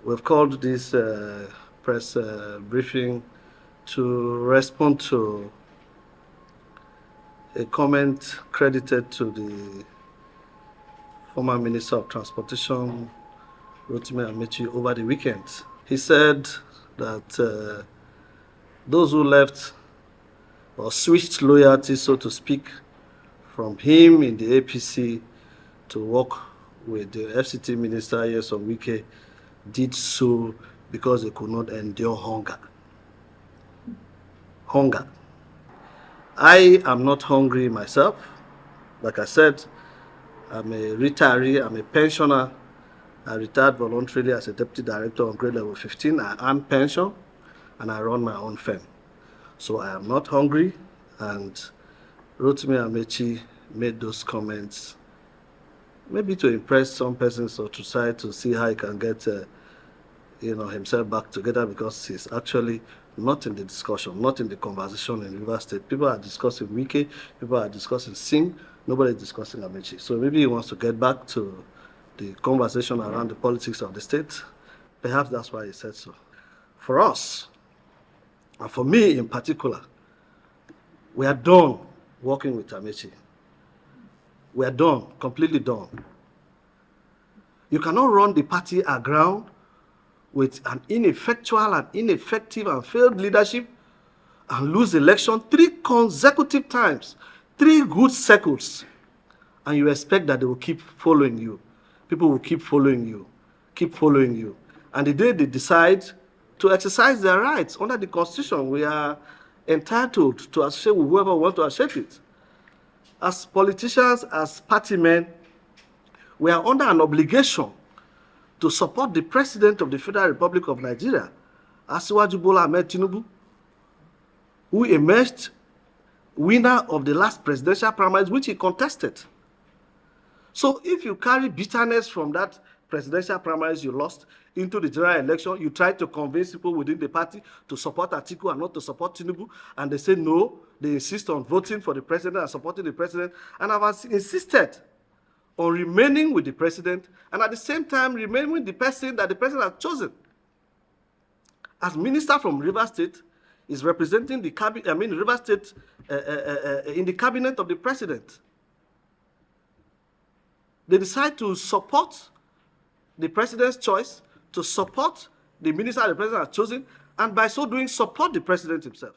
We've called this press briefing to respond to a comment credited to the former Minister of Transportation, Rotimi Amaechi, over the weekend. He said that those who left or switched loyalty, so to speak, from him in the APC to work with the FCT Minister, Wike, did so because they could not endure hunger. Hunger. I am not hungry myself. Like I said, I'm a retiree, I'm a pensioner. I retired voluntarily as a deputy director on grade level 15. I earn pension and I run my own firm. So I am not hungry, and Rotimi Amaechi made those comments maybe to impress some persons or to try to see how he can get himself back together, because he's actually not in the discussion, not in the conversation in Rivers State. People are discussing Wike, people are discussing Sim, nobody is discussing Amaechi. So maybe he wants to get back to the conversation around the politics of the state. Perhaps that's why he said so. For us, and for me in particular, we are done working with Amaechi. We are done, completely done. You cannot run the party aground with an ineffectual and ineffective and failed leadership and lose election 3 consecutive times, 3 good cycles, and you expect that they will keep following you. People will keep following you, keep following you. And the day they decide to exercise their rights under the Constitution, we are entitled to associate with whoever wants to associate with. As politicians, as party men, we are under an obligation to support the President of the Federal Republic of Nigeria, Asiwaju Bola Ahmed Tinubu, who emerged winner of the last presidential primaries, which he contested. So if you carry bitterness from that presidential primaries you lost into the general election, you try to convince people within the party to support Atiku and not to support Tinubu, and they say no, they insist on voting for the president and supporting the president, and I've insisted on remaining with the president and at the same time remaining with the person that the president has chosen. As minister from Rivers State, is representing the Rivers State in the cabinet of the president. They decide to support the president's choice, to support the minister the president has chosen, and by so doing support the president himself.